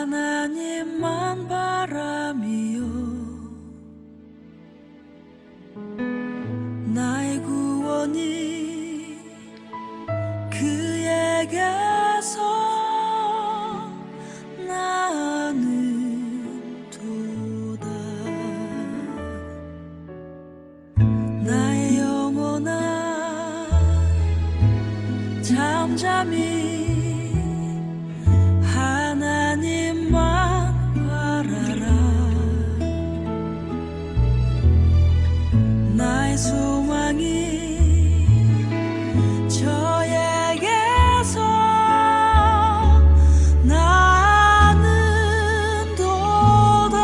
하나님만 바람이요 나의 구원이 그에게서 나는 도다. 나의 영혼아 잠잠히 하나님만 바라라. 나의 소망이 저에게서 나는 도다.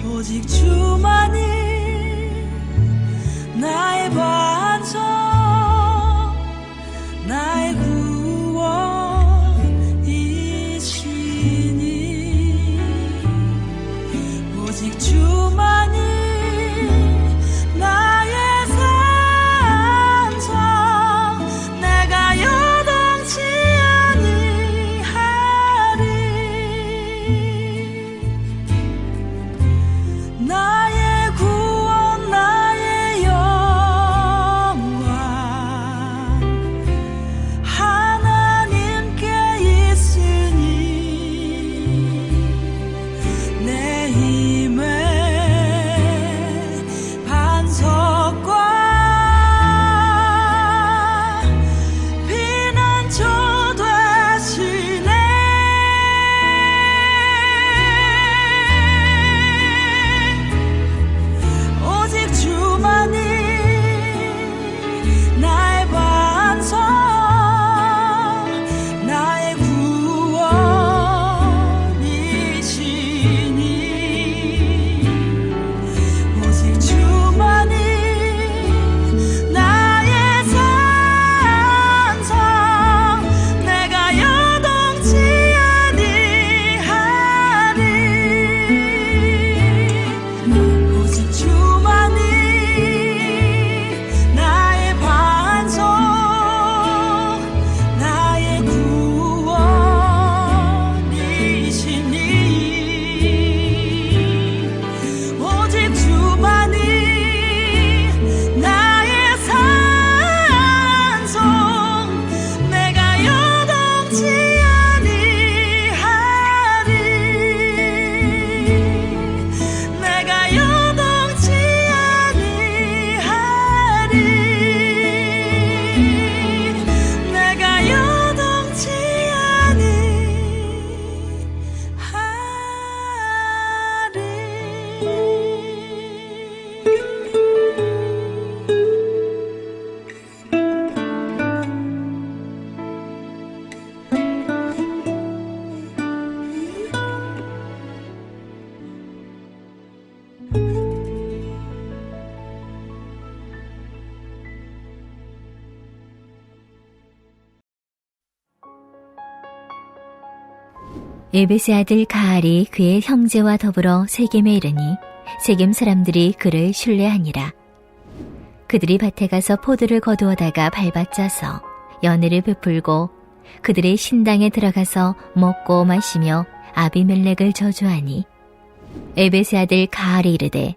오직 주만이 나의 반석 나의 구원이시니 오직 주만이 나의 산성 내가 여동치 아니하리. 나의 구원 나의 영광 하나님께 있으니 내 힘의 반석과 피난처 되시네. 오직 주만이 나의 반석 나의 구원이시니 오직 주만이 나의 산성 내가 여동치 아니하리. 오직 주만이 나의 반석 나의 구원이시니 오직 주만이 나의 산성 내가 여동치 아니하리. 내가 여동치 아니하리. 내가 여동치 에베스의 아들 가알이 그의 형제와 더불어 세겜에 이르니 세겜 사람들이 그를 신뢰하니라. 그들이 밭에 가서 포도를 거두어다가 밟아짜서 연회를 베풀고 그들의 신당에 들어가서 먹고 마시며 아비멜렉을 저주하니 에베스의 아들 가알이 이르되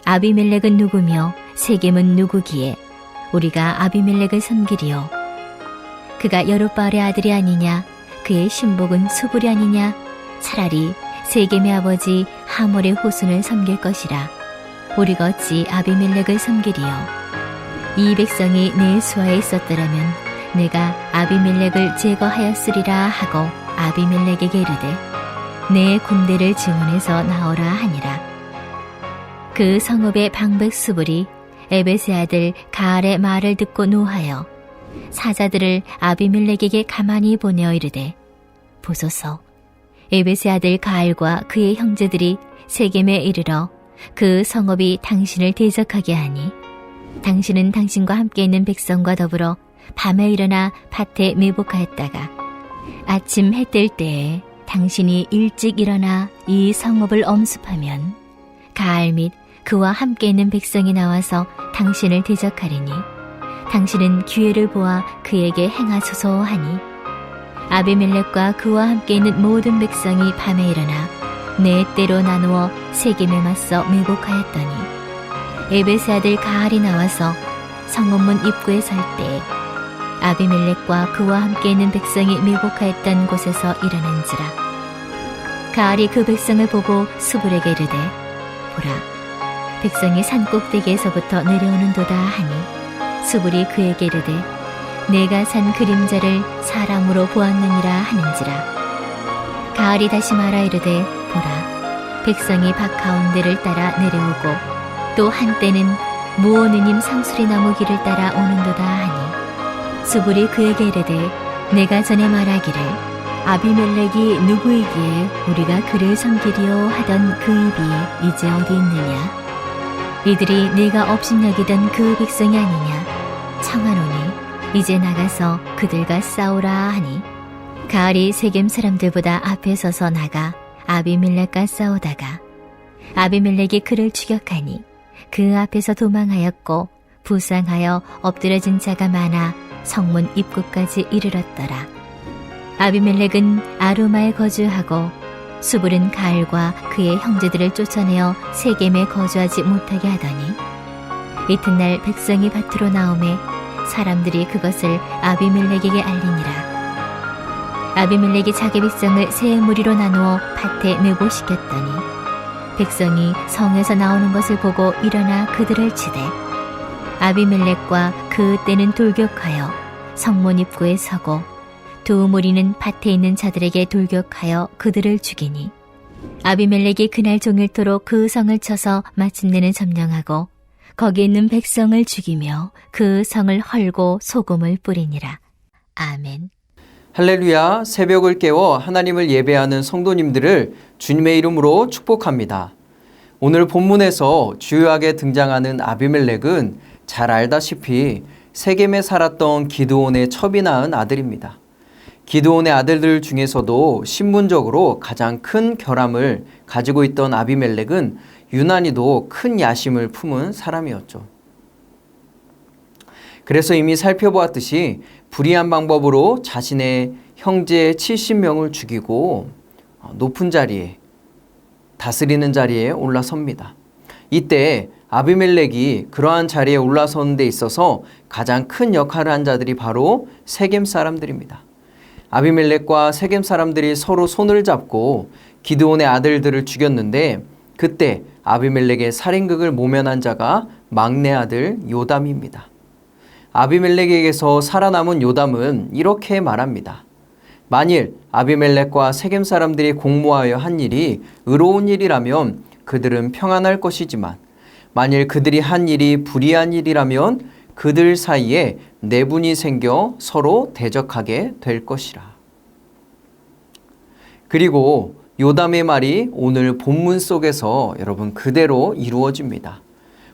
아비멜렉은 누구며 세겜은 누구기에 우리가 아비멜렉을 섬기리요. 그가 여룻바알의 아들이 아니냐 그의 신복은 수불이 아니냐 차라리 세겜의 아버지 하몰의 후손을 섬길 것이라. 우리가 어찌 아비멜렉을 섬기리요. 이 백성이 내 수하에 있었더라면 내가 아비멜렉을 제거하였으리라 하고 아비멜렉에게 이르되 내 군대를 증언해서 나오라 하니라. 그 성읍의 방백 수불이 에베스의 아들 가알의 말을 듣고 노하여 사자들을 아비멜렉에게 가만히 보내어 이르되 보소서 에베스의 아들 가알과 그의 형제들이 세겜에 이르러 그 성읍이 당신을 대적하게 하니 당신은 당신과 함께 있는 백성과 더불어 밤에 일어나 밭에 매복하였다가 아침 해 뜰 때에 당신이 일찍 일어나 이 성읍을 엄습하면 가알 및 그와 함께 있는 백성이 나와서 당신을 대적하리니 당신은 기회를 보아 그에게 행하소서 하니 아비멜렉과 그와 함께 있는 모든 백성이 밤에 일어나 네 떼로 나누어 세겜에 맞서 매복하였더니 에벳의 아들 가알이 나와서 성읍문 입구에 설 때 아비멜렉과 그와 함께 있는 백성이 매복하였던 곳에서 일어난지라. 가알이 그 백성을 보고 수불에게 이르되 보라, 백성이 산 꼭대기에서부터 내려오는도다 하니 수불이 그에게 이르되 내가 산 그림자를 사람으로 보았느니라 하는지라. 가알이 다시 말하 이르되 보라, 백성이 밭 가운데를 따라 내려오고 또 한때는 무오느님 상수리 나무 길을 따라 오는도다 하니 수불이 그에게 이르되 내가 전에 말하기를 아비멜렉이 누구이기에 우리가 그를 섬기리요 하던 그 입이 이제 어디 있느냐? 이들이 네가 업신여기던 그 백성이 아니냐? 청하노니 이제 나가서 그들과 싸우라 하니 가알이 세겜 사람들보다 앞에 서서 나가 아비멜렉과 싸우다가 아비멜렉이 그를 추격하니 그 앞에서 도망하였고 부상하여 엎드려진 자가 많아 성문 입구까지 이르렀더라. 아비멜렉은 아루마에 거주하고 수불은 가알과 그의 형제들을 쫓아내어 세겜에 거주하지 못하게 하더니 이튿날 백성이 밭으로 나오매 사람들이 그것을 아비멜렉에게 알리니라. 아비멜렉이 자기 백성을 세 무리로 나누어 밭에 매복시켰더니 백성이 성에서 나오는 것을 보고 일어나 그들을 치되 아비멜렉과 그 떼는 돌격하여 성문 입구에 서고 두 무리는 밭에 있는 자들에게 돌격하여 그들을 죽이니 아비멜렉이 그날 종일토록 그 성을 쳐서 마침내는 점령하고 거기 있는 백성을 죽이며 그 성을 헐고 소금을 뿌리니라. 아멘. 할렐루야. 새벽을 깨워 하나님을 예배하는 성도님들을 주님의 이름으로 축복합니다. 오늘 본문에서 주요하게 등장하는 아비멜렉은 잘 알다시피 세겜에 살았던 기드온의 첩이 낳은 아들입니다. 기드온의 아들들 중에서도 신분적으로 가장 큰 결함을 가지고 있던 아비멜렉은 유난히도 큰 야심을 품은 사람이었죠. 그래서 이미 살펴보았듯이 불의한 방법으로 자신의 형제 70명을 죽이고 높은 자리에, 다스리는 자리에 올라섭니다. 이때 아비멜렉이 그러한 자리에 올라서는 데 있어서 가장 큰 역할을 한 자들이 바로 세겜 사람들입니다. 아비멜렉과 세겜 사람들이 서로 손을 잡고 기드온의 아들들을 죽였는데 그때 아비멜렉의 살인극을 모면한 자가 막내 아들 요담입니다. 아비멜렉에게서 살아남은 요담은 이렇게 말합니다. 만일 아비멜렉과 세겜 사람들이 공모하여 한 일이 의로운 일이라면 그들은 평안할 것이지만 만일 그들이 한 일이 불의한 일이라면 그들 사이에 내분이 생겨 서로 대적하게 될 것이라. 그리고 요담의 말이 오늘 본문 속에서 여러분 그대로 이루어집니다.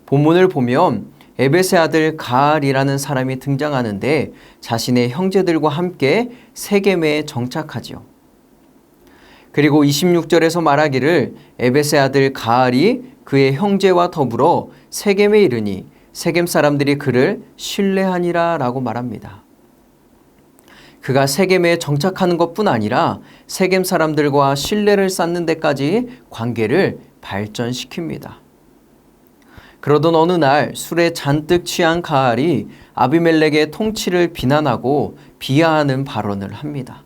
본문을 보면 에벳의 아들 가알이라는 사람이 등장하는데 자신의 형제들과 함께 세겜에 정착하지요. 그리고 26절에서 말하기를 에벳의 아들 가알이 그의 형제와 더불어 세겜에 이르니 세겜 사람들이 그를 신뢰하니라 라고 말합니다. 그가 세겜에 정착하는 것뿐 아니라 세겜 사람들과 신뢰를 쌓는 데까지 관계를 발전시킵니다. 그러던 어느 날 술에 잔뜩 취한 가알이 아비멜렉의 통치를 비난하고 비하하는 발언을 합니다.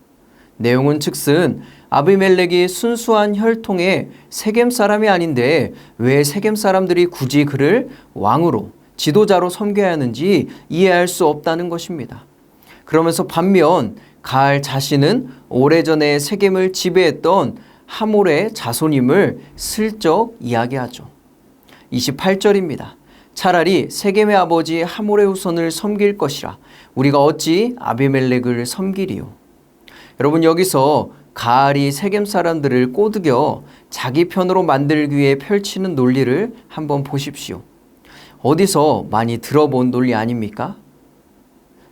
내용은 즉슨 아비멜렉이 순수한 혈통의 세겜 사람이 아닌데 왜 세겜 사람들이 굳이 그를 왕으로 지도자로 섬겨야 하는지 이해할 수 없다는 것입니다. 그러면서 반면 가알 자신은 오래전에 세겜을 지배했던 하몰의 자손임을 슬쩍 이야기하죠. 28절입니다. 차라리 세겜의 아버지 하몰의 후손을 섬길 것이라 우리가 어찌 아비멜렉을 섬기리요. 여러분 여기서 가알이 세겜 사람들을 꼬드겨 자기 편으로 만들기 위해 펼치는 논리를 한번 보십시오. 어디서 많이 들어본 논리 아닙니까?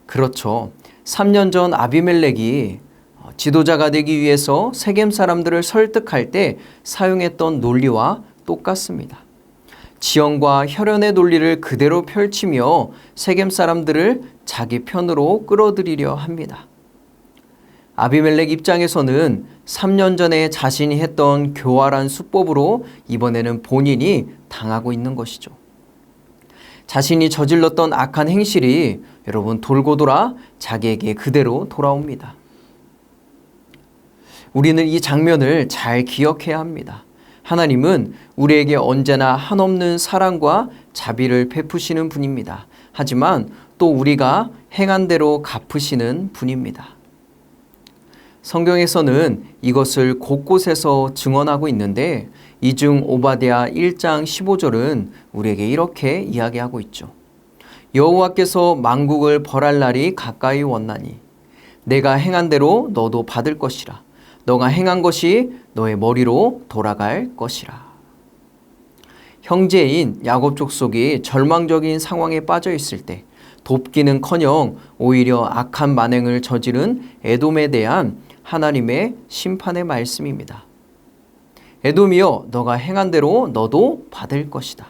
그렇죠. 3년 전 아비멜렉이 지도자가 되기 위해서 세겜 사람들을 설득할 때 사용했던 논리와 똑같습니다. 지형과 혈연의 논리를 그대로 펼치며 세겜 사람들을 자기 편으로 끌어들이려 합니다. 아비멜렉 입장에서는 3년 전에 자신이 했던 교활한 수법으로 이번에는 본인이 당하고 있는 것이죠. 자신이 저질렀던 악한 행실이 여러분 돌고 돌아 자기에게 그대로 돌아옵니다. 우리는 이 장면을 잘 기억해야 합니다. 하나님은 우리에게 언제나 한없는 사랑과 자비를 베푸시는 분입니다. 하지만 또 우리가 행한 대로 갚으시는 분입니다. 성경에서는 이것을 곳곳에서 증언하고 있는데 이중 오바댜 1장 15절은 우리에게 이렇게 이야기하고 있죠. 여호와께서 만국을 벌할 날이 가까이 왔나니 내가 행한 대로 너도 받을 것이라. 너가 행한 것이 너의 머리로 돌아갈 것이라. 형제인 야곱 족속이 절망적인 상황에 빠져 있을 때 돕기는커녕 오히려 악한 만행을 저지른 에돔에 대한 하나님의 심판의 말씀입니다. 에돔이여, 너가 행한 대로 너도 받을 것이다.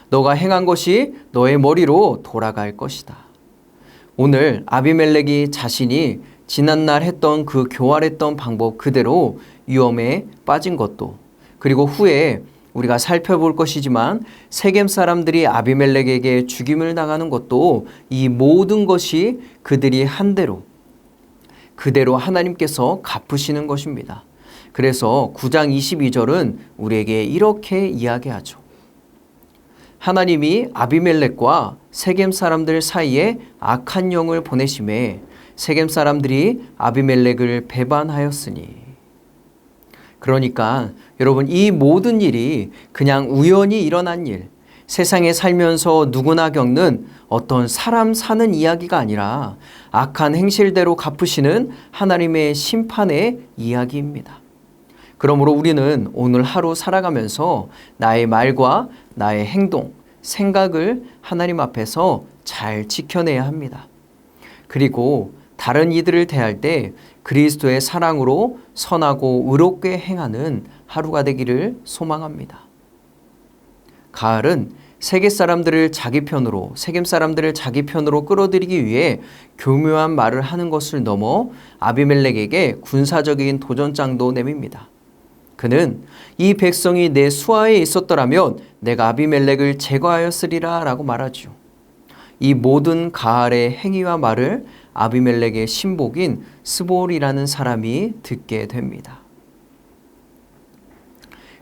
너가 행한 것이 너의 머리로 돌아갈 것이다. 오늘 아비멜렉이 자신이 지난날 했던 그 교활했던 방법 그대로 위험에 빠진 것도, 그리고 후에 우리가 살펴볼 것이지만 세겜 사람들이 아비멜렉에게 죽임을 당하는 것도 이 모든 것이 그들이 한 대로 그대로 하나님께서 갚으시는 것입니다. 그래서 9장 22절은 우리에게 이렇게 이야기하죠. 하나님이 아비멜렉과 세겜 사람들 사이에 악한 영을 보내심에 세겜 사람들이 아비멜렉을 배반하였으니. 그러니까 여러분, 이 모든 일이 그냥 우연히 일어난 일, 세상에 살면서 누구나 겪는 어떤 사람 사는 이야기가 아니라 악한 행실대로 갚으시는 하나님의 심판의 이야기입니다. 그러므로 우리는 오늘 하루 살아가면서 나의 말과 나의 행동, 생각을 하나님 앞에서 잘 지켜내야 합니다. 그리고 다른 이들을 대할 때 그리스도의 사랑으로 선하고 의롭게 행하는 하루가 되기를 소망합니다. 가을은 세겜 사람들을 자기 편으로 끌어들이기 위해 교묘한 말을 하는 것을 넘어 아비멜렉에게 군사적인 도전장도 내밉니다. 그는 이 백성이 내 수하에 있었더라면 내가 아비멜렉을 제거하였으리라 라고 말하죠. 이 모든 가알의 행위와 말을 아비멜렉의 신복인 스볼이라는 사람이 듣게 됩니다.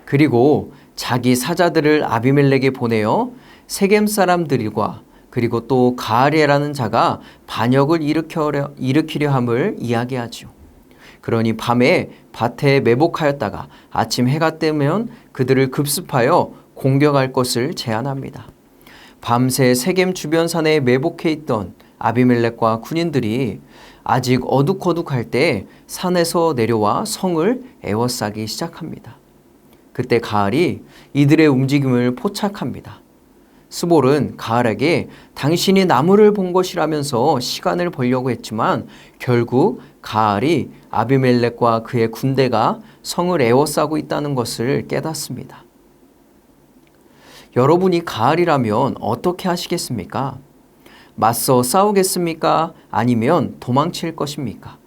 그리고 자기 사자들을 아비멜렉에 보내어 세겜 사람들과 그리고 또 가알이라는 자가 반역을 일으키려 함을 이야기하죠. 그러니 밤에 밭에 매복하였다가 아침 해가 뜨면 그들을 급습하여 공격할 것을 제안합니다. 밤새 세겜 주변 산에 매복해 있던 아비멜렉과 군인들이 아직 어둑어둑할 때 산에서 내려와 성을 에워싸기 시작합니다. 그때 가알이 이들의 움직임을 포착합니다. 스볼은 가알에게 당신이 나무를 본 것이라면서 시간을 벌려고 했지만 결국 가알이 아비멜렉과 그의 군대가 성을 에워싸고 있다는 것을 깨닫습니다. 여러분이 가알이라면 어떻게 하시겠습니까? 맞서 싸우겠습니까? 아니면 도망칠 것입니까?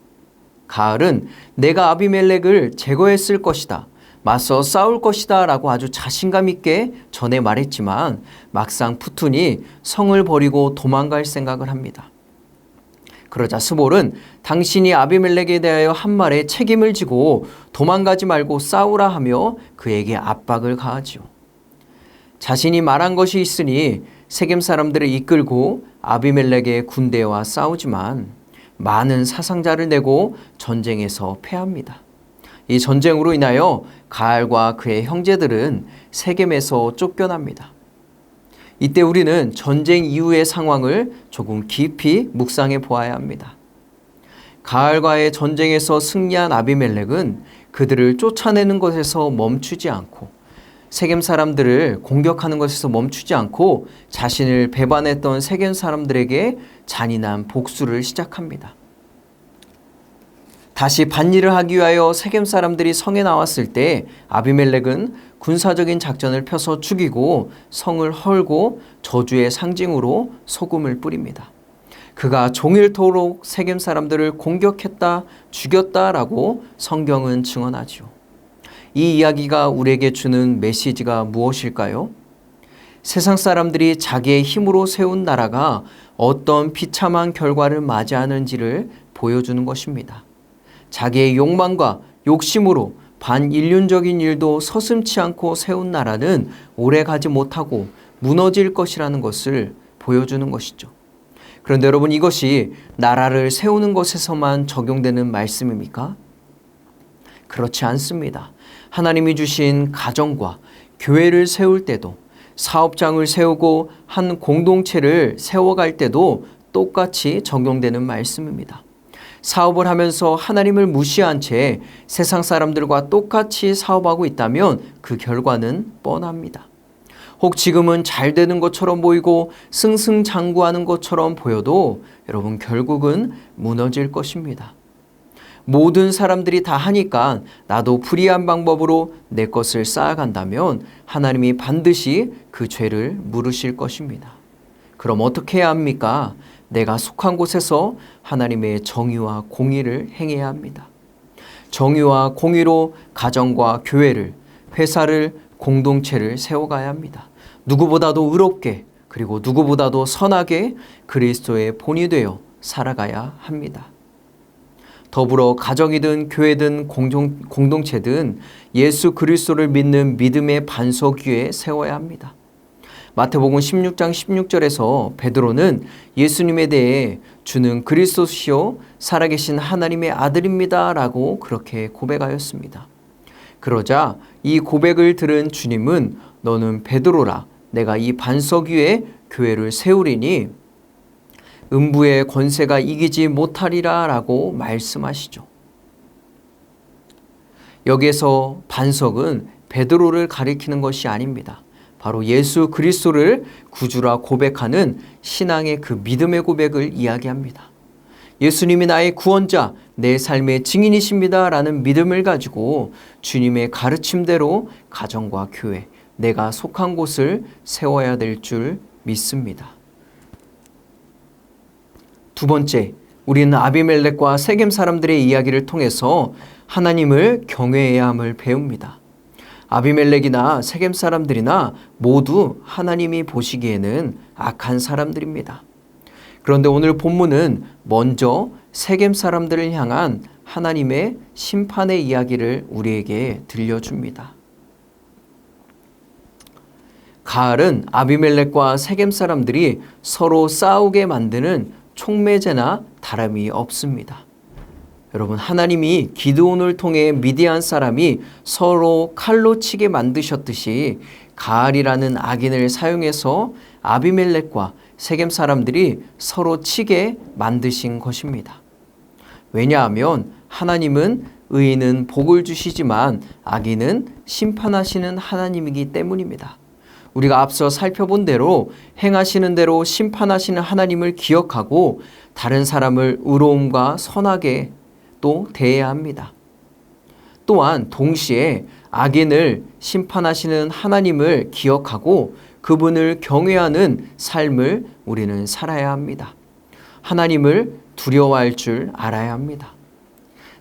가알은 내가 아비멜렉을 제거했을 것이다, 맞서 싸울 것이다 라고 아주 자신감 있게 전에 말했지만 막상 푸툰이 성을 버리고 도망갈 생각을 합니다. 그러자 스볼은 당신이 아비멜렉에 대하여 한 말에 책임을 지고 도망가지 말고 싸우라 하며 그에게 압박을 가하지요. 자신이 말한 것이 있으니 세겜 사람들을 이끌고 아비멜렉의 군대와 싸우지만 많은 사상자를 내고 전쟁에서 패합니다. 이 전쟁으로 인하여 가알과 그의 형제들은 세겜에서 쫓겨납니다. 이때 우리는 전쟁 이후의 상황을 조금 깊이 묵상해 보아야 합니다. 가알과의 전쟁에서 승리한 아비멜렉은 그들을 쫓아내는 것에서 멈추지 않고 세겜 사람들을 공격하는 것에서 멈추지 않고 자신을 배반했던 세겜 사람들에게 잔인한 복수를 시작합니다. 다시 반일을 하기 위하여 세겜 사람들이 성에 나왔을 때 아비멜렉은 군사적인 작전을 펴서 죽이고 성을 헐고 저주의 상징으로 소금을 뿌립니다. 그가 종일토록 세겜 사람들을 공격했다, 죽였다라고 성경은 증언하죠. 이 이야기가 우리에게 주는 메시지가 무엇일까요? 세상 사람들이 자기의 힘으로 세운 나라가 어떤 비참한 결과를 맞이하는지를 보여주는 것입니다. 자기의 욕망과 욕심으로 반인륜적인 일도 서슴지 않고 세운 나라는 오래가지 못하고 무너질 것이라는 것을 보여주는 것이죠. 그런데 여러분, 이것이 나라를 세우는 것에서만 적용되는 말씀입니까? 그렇지 않습니다. 하나님이 주신 가정과 교회를 세울 때도, 사업장을 세우고 한 공동체를 세워갈 때도 똑같이 적용되는 말씀입니다. 사업을 하면서 하나님을 무시한 채 세상 사람들과 똑같이 사업하고 있다면 그 결과는 뻔합니다. 혹 지금은 잘 되는 것처럼 보이고 승승장구하는 것처럼 보여도 여러분, 결국은 무너질 것입니다. 모든 사람들이 다 하니까 나도 불의한 방법으로 내 것을 쌓아간다면 하나님이 반드시 그 죄를 물으실 것입니다. 그럼 어떻게 해야 합니까? 내가 속한 곳에서 하나님의 정의와 공의를 행해야 합니다. 정의와 공의로 가정과 교회를, 회사를, 공동체를 세워가야 합니다. 누구보다도 의롭게, 그리고 누구보다도 선하게 그리스도의 본이 되어 살아가야 합니다. 더불어 가정이든 교회든 공동체든 예수 그리스도를 믿는 믿음의 반석 위에 세워야 합니다. 마태복음 16장 16절에서 베드로는 예수님에 대해 주는 그리스도시요 살아계신 하나님의 아들입니다 라고 그렇게 고백하였습니다. 그러자 이 고백을 들은 주님은 너는 베드로라, 내가 이 반석 위에 교회를 세우리니 음부의 권세가 이기지 못하리라 라고 말씀하시죠. 여기에서 반석은 베드로를 가리키는 것이 아닙니다. 바로 예수 그리스도를 구주라 고백하는 신앙의 그 믿음의 고백을 이야기합니다. 예수님이 나의 구원자, 내 삶의 증인이십니다 라는 믿음을 가지고 주님의 가르침대로 가정과 교회, 내가 속한 곳을 세워야 될 줄 믿습니다. 두 번째, 우리는 아비멜렉과 세겜 사람들의 이야기를 통해서 하나님을 경외해야 함을 배웁니다. 아비멜렉이나 세겜 사람들이나 모두 하나님이 보시기에는 악한 사람들입니다. 그런데 오늘 본문은 먼저 세겜 사람들을 향한 하나님의 심판의 이야기를 우리에게 들려줍니다. 가을은 아비멜렉과 세겜 사람들이 서로 싸우게 만드는 촉매제나 다름이 없습니다. 여러분, 하나님이 기드온을 통해 미디안 사람이 서로 칼로 치게 만드셨듯이 가알이라는 악인을 사용해서 아비멜렉과 세겜 사람들이 서로 치게 만드신 것입니다. 왜냐하면 하나님은 의인은 복을 주시지만 악인은 심판하시는 하나님이기 때문입니다. 우리가 앞서 살펴본 대로 행하시는 대로 심판하시는 하나님을 기억하고 다른 사람을 의로움과 선하게 또 대해야 합니다. 또한 동시에 악인을 심판하시는 하나님을 기억하고 그분을 경외하는 삶을 우리는 살아야 합니다. 하나님을 두려워할 줄 알아야 합니다.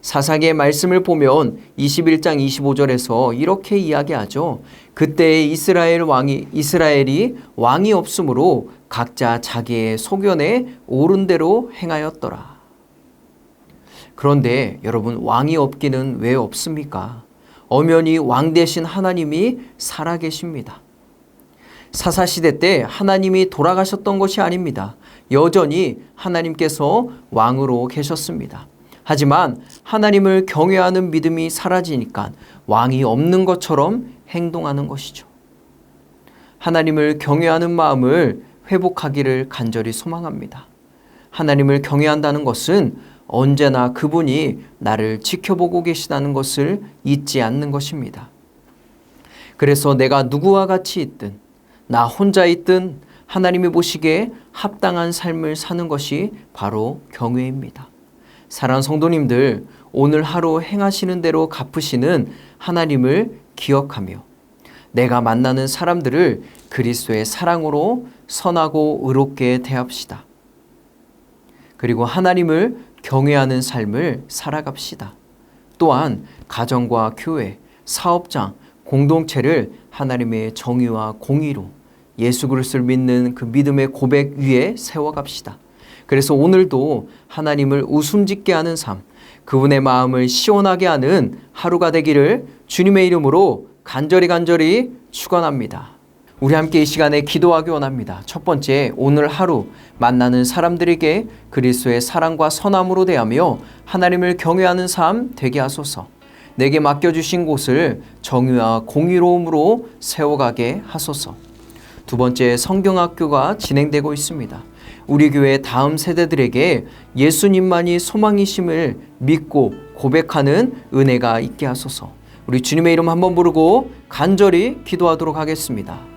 사사기의 말씀을 보면 21장 25절에서 이렇게 이야기하죠. 그때 이스라엘이 왕이 없으므로 각자 자기의 소견에 옳은 대로 행하였더라. 그런데 여러분, 왕이 없기는 왜 없습니까? 엄연히 왕 대신 하나님이 살아계십니다. 사사시대 때 하나님이 돌아가셨던 것이 아닙니다. 여전히 하나님께서 왕으로 계셨습니다. 하지만 하나님을 경외하는 믿음이 사라지니까 왕이 없는 것처럼 행동하는 것이죠. 하나님을 경외하는 마음을 회복하기를 간절히 소망합니다. 하나님을 경외한다는 것은 언제나 그분이 나를 지켜보고 계시다는 것을 잊지 않는 것입니다. 그래서 내가 누구와 같이 있든 나 혼자 있든 하나님이 보시기에 합당한 삶을 사는 것이 바로 경외입니다. 사랑하는 성도님들, 오늘 하루 행하시는 대로 갚으시는 하나님을 기억하며 내가 만나는 사람들을 그리스도의 사랑으로 선하고 의롭게 대합시다. 그리고 하나님을 경외하는 삶을 살아갑시다. 또한 가정과 교회, 사업장, 공동체를 하나님의 정의와 공의로 예수 그리스도를 믿는 그 믿음의 고백 위에 세워갑시다. 그래서 오늘도 하나님을 웃음짓게 하는 삶, 그분의 마음을 시원하게 하는 하루가 되기를 주님의 이름으로 간절히 축원합니다. 우리 함께 이 시간에 기도하기 원합니다. 첫 번째, 오늘 하루 만나는 사람들에게 그리스도의 사랑과 선함으로 대하며 하나님을 경외하는 삶 되게 하소서. 내게 맡겨주신 곳을 정의와 공의로움으로 세워가게 하소서. 두 번째, 성경학교가 진행되고 있습니다. 우리 교회 다음 세대들에게 예수님만이 소망이심을 믿고 고백하는 은혜가 있게 하소서. 우리 주님의 이름 한번 부르고 간절히 기도하도록 하겠습니다.